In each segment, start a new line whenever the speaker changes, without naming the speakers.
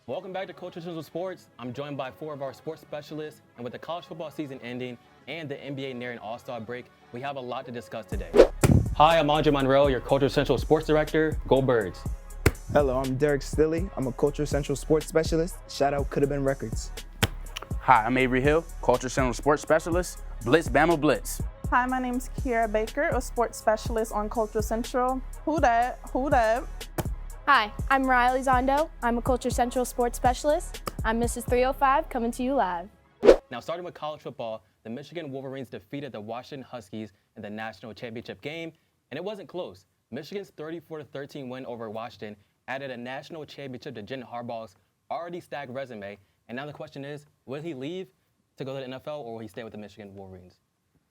Welcome back to Culture Central Sports. I'm joined by 4 of our sports specialists, and with the college football season ending and the NBA nearing All-Star break, we have a lot to discuss today. Hi, I'm Monroe, your Culture Central Sports Director. Go Birds.
Hello, I'm Derrick Stilley. I'm a Culture Central Sports Specialist. Shout out Coulda Been Records.
Hi, I'm Avery Hill, Culture Central Sports Specialist. Blitz, Bama, Blitz.
Hi, my name's Kierra Baker, a sports specialist on Culture Central. Who dat? Who dat?
Hi, I'm Mariah Elizondo. I'm a Culture Central sports specialist. I'm Mrs. 305 coming to you live.
Now, starting with college football, the Michigan Wolverines defeated the Washington Huskies in the national championship game, and it wasn't close. Michigan's 34-13 win over Washington added a national championship to Jim Harbaugh's already stacked resume, and now the question is, will he leave to go to the NFL, or will he stay with the Michigan Wolverines?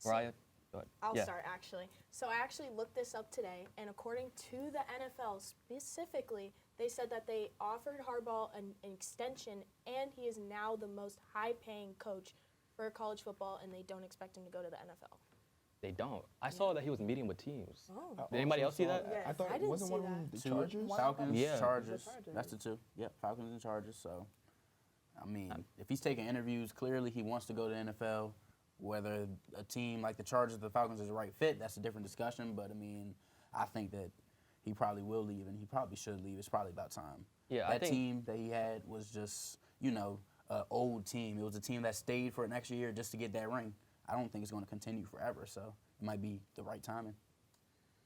Mariah? Go ahead.
I'll start, actually. So I actually looked this up today, and according to the NFL specifically, they said that they offered Harbaugh an extension, and he is now the most high-paying coach for college football, and they don't expect him to go to the NFL.
They don't. I saw that he was meeting with teams.
Oh.
Did anybody else see that?
Yes,
I thought
I
it
didn't
wasn't
see
one of them
that.
the Chargers?
Falcons,
Yeah.
Chargers.
The Chargers.
That's the two. Yep, Falcons and Chargers. So, I mean, if he's taking interviews, clearly he wants to go to the NFL. Whether a team like the Chargers or the Falcons is the right fit, that's a different discussion. But, I mean, I think that he probably will leave, and he probably should leave. It's probably about time.
Yeah,
that team that he had was just, an old team. It was a team that stayed for an extra year just to get that ring. I don't think it's going to continue forever, so it might be the right timing.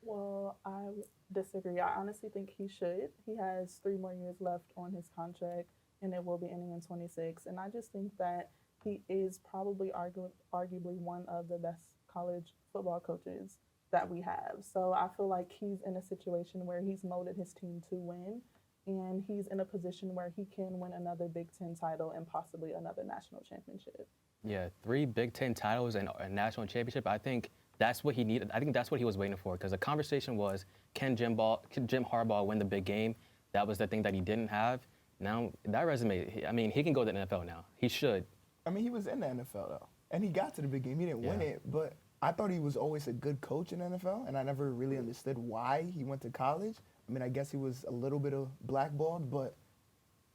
Well, I disagree. I honestly think he should. He has 3 more years left on his contract, and it will be ending in 26. And I just think that he is probably arguably one of the best college football coaches that we have. So I feel like he's in a situation where he's molded his team to win, and he's in a position where he can win another Big Ten title and possibly another national championship.
Yeah, 3 Big Ten titles and a national championship. I think that's what he needed. I think that's what he was waiting for, because the conversation was, can Jim Harbaugh win the big game? That was the thing that he didn't have. Now, that resume, I mean, he can go to the NFL now. He should.
I mean, he was in the NFL, though. And he got to the big game. He didn't win it, but I thought he was always a good coach in the NFL, and I never really understood why he went to college. I mean, I guess he was a little bit of blackballed, but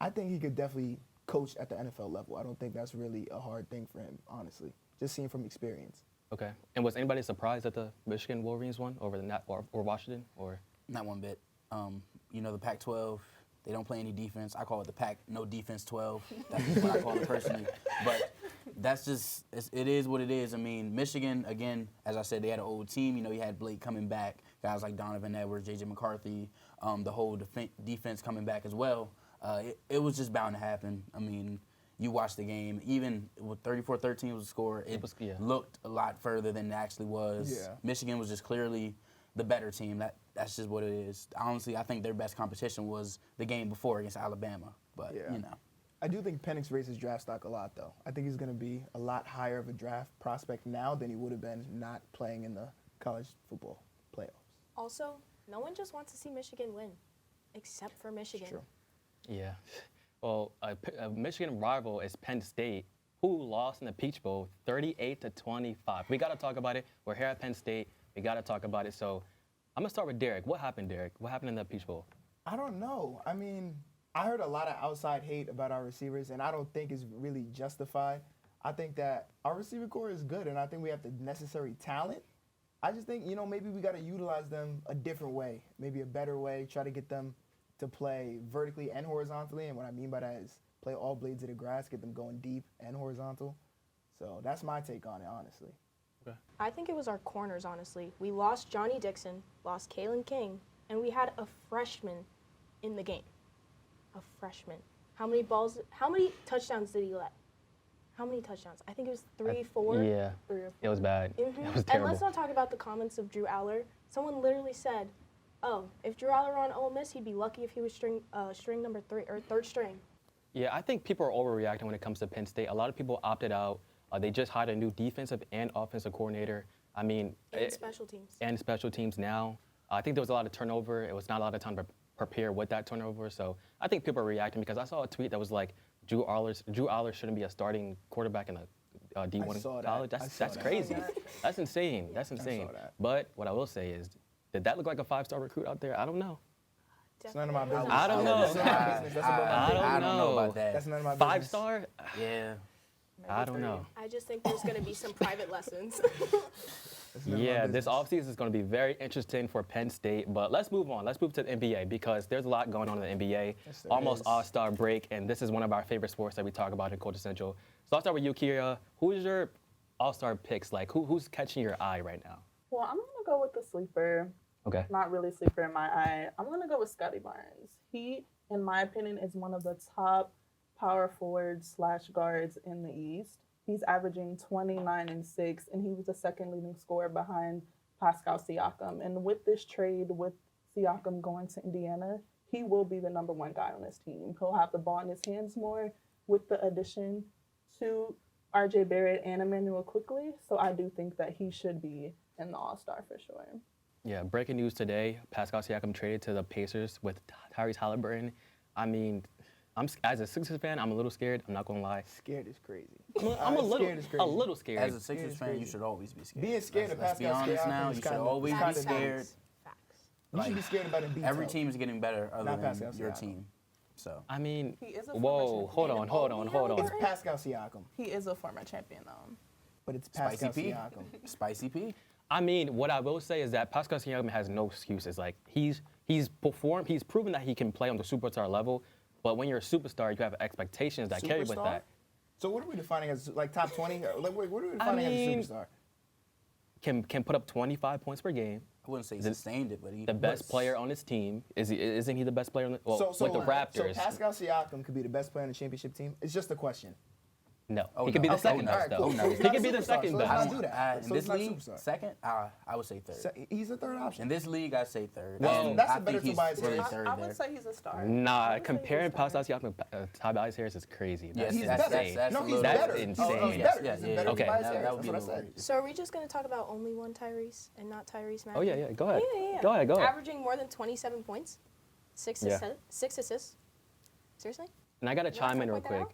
I think he could definitely coach at the NFL level. I don't think that's really a hard thing for him, honestly, just seeing from experience.
Okay. And was anybody surprised that the Michigan Wolverines won over the or Washington? Or
Not one bit. The Pac-12, they don't play any defense. I call it the Pac no defense 12. That's what I call it personally. But that's just, it is what it is. I mean, Michigan, again, as I said, they had an old team. You had Blake coming back, guys like Donovan Edwards, J.J. McCarthy, the whole defense coming back as well. It was just bound to happen. I mean, you watched the game. Even with 34-13 was the score, it looked a lot further than it actually was.
Yeah.
Michigan was just clearly the better team. That's just what it is. Honestly, I think their best competition was the game before against Alabama. But,
I do think Penix raises draft stock a lot, though. I think he's going to be a lot higher of a draft prospect now than he would have been not playing in the college football playoffs.
Also, no one just wants to see Michigan win, except for Michigan.
True.
yeah. Well, a Michigan rival is Penn State, who lost in the Peach Bowl 38-25. We got to talk about it. We're here at Penn State. We got to talk about it. So I'm going to start with Derrick. What happened, Derrick? What happened in the Peach Bowl?
I don't know. I mean, I heard a lot of outside hate about our receivers, and I don't think it's really justified. I think that our receiver core is good, and I think we have the necessary talent. I just think, maybe we got to utilize them a different way, maybe a better way, try to get them to play vertically and horizontally. And what I mean by that is play all blades of the grass, get them going deep and horizontal. So that's my take on it, honestly.
Okay.
I think it was our corners, honestly. We lost Johnny Dixon, lost Kalen King, and we had a freshman in the game. A freshman. How many touchdowns did he let? How many touchdowns? I think it was 3, 4.
Yeah,
3 or 4.
it was bad.
Mm-hmm.
It was
And
terrible.
let's not talk about the comments of Drew Aller. Someone literally said, "Oh, if Drew Aller were on Ole Miss, he'd be lucky if he was string number 3 or 3rd string."
Yeah, I think people are overreacting when it comes to Penn State. A lot of people opted out. They just hired a new defensive and offensive coordinator. I mean,
And special teams.
And special teams now. I think there was a lot of turnover. It was not a lot of time to prepare with that turnover. So I think people are reacting because I saw a tweet that was like, Drew Aller shouldn't be a starting quarterback in a D1 college. That's crazy. That's insane. That's insane.
I saw that.
But what I will say is, did that look like a 5-star recruit out there? I don't know.
It's none of my business.
I don't know.
That's none of my business. That's above my
I
pay
don't
grade.
I don't know
know.
about that.
That's none of my business.
5-star?
Yeah.
I don't know.
I just think there's going to be some private lessons.
That's none of my
Yeah, this
business.
offseason is going to be very interesting for Penn State. But let's move on. Let's move to the NBA because there's a lot going on in the NBA.
Yes, there
Almost
is.
all-star break, and this is one of our favorite sports that we talk about in Culture Central. So I'll start with you, Kierra. Who's your all-star picks? Like, who's catching your eye right now?
Well, I'm going to go with the sleeper.
Okay.
Not really sleeper in my eye. I'm going to go with Scotty Barnes. He, in my opinion, is one of the top power forwards / guards in the East. He's averaging 29 and 6, and he was the second leading scorer behind Pascal Siakam. And with this trade, with Siakam going to Indiana, he will be the number one guy on this team. He'll have the ball in his hands more with the addition to RJ Barrett and Emmanuel Quickley. So I do think that he should be in the All-Star for sure.
Yeah, breaking news today, Pascal Siakam traded to the Pacers with Tyrese Halliburton. I mean, as a Sixers fan, I'm a little scared. I'm not going to lie.
Scared is crazy.
I'm a
Scared is crazy.
little scared.
As a Sixers
is
fan, you
crazy.
should always be scared.
Being scared of
Let's be
Pascal
honest
Siakam
now.
is
You should
kinda-
always
it's
be
kinda
scared.
Facts.
You should be scared about Embiid.
Every team is getting better other
Not
than
Pascal
your
Siakam.
team. So
I mean,
He is a former
whoa, hold
champion.
on, hold on, hold
It's
on.
Pascal Siakam,
He is a former champion, though.
but it's
Spicy
Pascal
P.
Siakam.
Spicy P.
I mean, what I will say is that Pascal Siakam has no excuses. Like he's proven that he can play on the superstar level. But when you're a superstar, you have expectations that carry with
Superstar?
that.
So what are we defining as like top 20? Like what are we defining
mean,
as a superstar?
Can put up 25 points per game.
I wouldn't say he
The-
sustained it, but he
The best
was.
player on his team isn't he the best player on the well, with the
So
Raptors?
Pascal Siakam could be the best player on the championship team. It's just a question.
No,
Oh,
he could
no.
be the
Okay,
second
no.
best though.
Oh, no.
So he's
He
not
could
a
be the
superstar,
second
so
best.
let's
I
not
don't,
do that.
in
So
this
he's not a
league,
superstar.
second, I would say third.
He's a third option.
In this league, I say third.
Well,
And
that's
I
a better
think he's
Tobias
really
Harris.
third
I
there.
would say he's a star. I
Nah,
would say
comparing
he's a star.
Pascal Siakam to Tobias Harris is crazy.
Yes,
He's
that's
better.
insane.
No,
a
he's
little-
better.
That's
He's
insane.
better.
Yes,
He's
yeah,
a better
yeah,
Okay.
Tobias
that
Harris.
would be a
That's what I
little
said.
So are we just going to talk about only one Tyrese and not Tyrese Maxey?
Oh yeah, go ahead.
Yeah.
Go ahead.
Averaging more than 27 points, six
Yeah.
assists. Seriously?
And I gotta
You wanna
chime in real
point that
quick
out?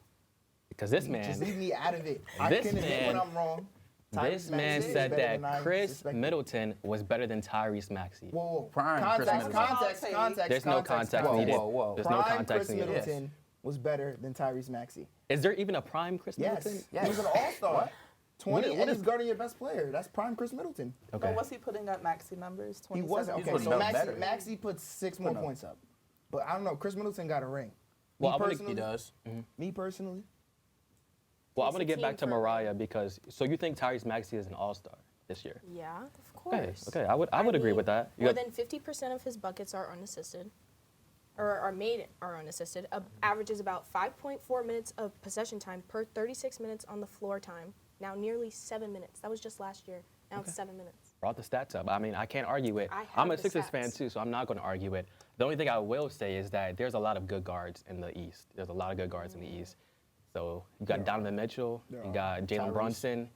because this
Just
man,
leave me out of it. I
This
can admit
man-
when I'm wrong.
this
Tyrese
man
Maxey is
said
better than
that
I
Chris
suspected.
Middleton was better than Tyrese Maxey.
Whoa.
Prime Chris
Context,
Middleton.
context.
There's no context
Whoa,
needed.
whoa, whoa.
There's no
Prime
context
Chris
needed.
Middleton was better than Tyrese Maxey.
Is there even a prime Chris
Yes.
Middleton?
Yes.
He was an all-star.
What?
20
What
and
is-
he's guarding your best player. That's prime Chris Middleton.
Okay.
But was he putting up Maxi numbers?
He
27?
wasn't.
He's
Okay,
putting
so
up better.
Maxey puts 6 more
Putting up.
points up. But I don't know. Chris Middleton got a ring.
Well,
Me
I'm gonna-
personally,
He does.
Me personally,
Well, I'm
He's
gonna
a
get
team
back to
for-
Mariah because so you think Tyrese Maxey is an all-star this year?
Yeah, of
Okay.
course.
Okay. I would agree
mean,
with that. You
More
got-
than 50% of his buckets are unassisted, or are made are unassisted. Averages about 5.4 minutes of possession time per 36 minutes on the floor time. Now nearly 7 minutes. That was just last year. Now it's 7 minutes.
brought the stats up. I mean, I can't argue it.
I have
I'm a
the
Sixers fan
stats.
too, so I'm not going to argue it. The only thing I will say is that there's a lot of good guards in the East. There's a lot of good guards in the East. So you got Donovan Mitchell,
There
you
are.
got Jalen
Tyrese.
Brunson,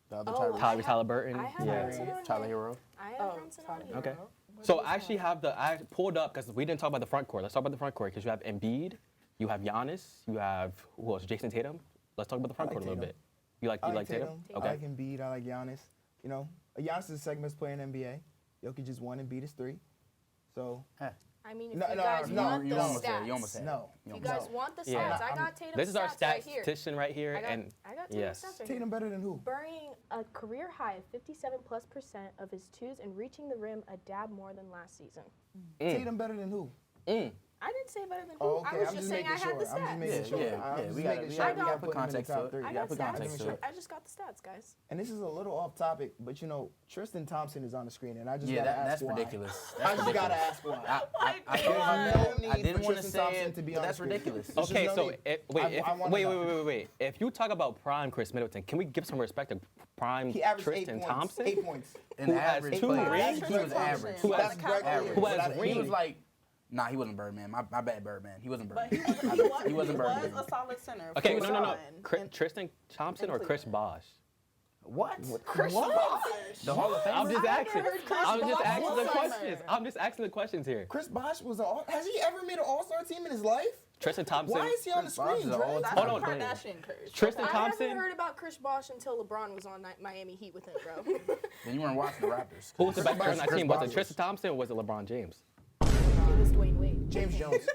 The other
Oh,
Tyler.
I
Tyrese
have-
Halliburton.
I have
Yeah.
Brunson on
Tyler
here.
Hero.
I have
Oh,
Brunson on
Tyler
here.
Okay.
Hero. Where
So
does
I
he
actually
have?
I pulled up because we didn't talk about the front court. Let's talk about the front court because you have Embiid, you have Giannis, you have who else? Jason Tatum. Let's talk about the front
I like
court a little
Tatum.
bit. You like
I like Tatum.
Okay.
I like Embiid. I like Giannis. You know, Giannis is the second best player in NBA. Jokic just won and beat his 3. So
I mean, if
No,
you
no,
guys
no,
want
you
the
almost
stats,
had it. You almost had it.
no.
if you
almost
guys
had it.
want the stats,
Yeah.
I got Tatum's
This is our
stats right here.
statistician right here,
I got,
and
I got Tatum's
yes.
stats right
Tatum
here.
better than who?
Burying a career high of 57+% of his twos and reaching the rim a dab more than last season.
Tatum better than who?
I didn't say better than who.
Oh, okay.
I was
I'm
just
just
saying
making
I
sure.
had the stats.
I'm just making sure.
Yeah,
I'm
yeah,
just
we
making
gotta-
sure
we gotta
have
put
put him in the
context
top
to it.
30.
I
You
got
gotta put
stats.
context to it.
I just got the stats, guys.
And this is a little off topic, but you know, Tristan Thompson is on the screen, and I just
Yeah,
gotta ask
that's
why.
ridiculous.
I
That's
just gotta
ridiculous.
ask why.
I
There's no need
I didn't
for
want to
Tristan
say
Thompson
it,
to be
but
on the
that's
screen.
ridiculous.
There's
Okay,
just
so
no need.
wait,
wanna know.
wait. If you talk about prime Chris Middleton, can we give some respect to prime
He averaged
Tristan
8 points.
Thompson?
8 points.
An
Who has
average
2
player.
rings?
He was average.
Who has-
That's Greg
average.
Williams.
Who has
That's
rings?
He was like, nah, he wasn't Birdman. My bad, Birdman. He wasn't
But
Birdman.
he
wasn't
was
Birdman.
a solid center.
Okay,
for
no.
Sean. And-
Tristan Thompson or Chris
Cleveland.
Bosh?
What?
Chris Bosh.
The Hall of Famer?
I'm just asking.
Chris
I'm just
Bosh
asking the
was
questions.
summer.
I'm just asking the questions here.
Chris Bosh was has he ever made an All-Star team in his life?
Tristan Thompson.
Why is he on the
Chris Bosh
screen,
is an
Dre?
all-time
Hold on.
player.
Kardashian curse.
Tristan
I
Thompson.
haven't heard about Chris Bosh until LeBron was on Miami Heat with him, bro.
Then you weren't watching the Raptors.
Who was the best player on that
Chris
team? Was
Bosh
it Tristan Thompson or was it LeBron James?
It was Dwayne Wade.
James Jones.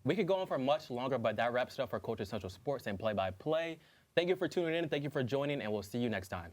We could go on for much longer, but that wraps it up for Culture Central Sports and Play-by-Play. Thank you for tuning in. Thank you for joining, and we'll see you next time.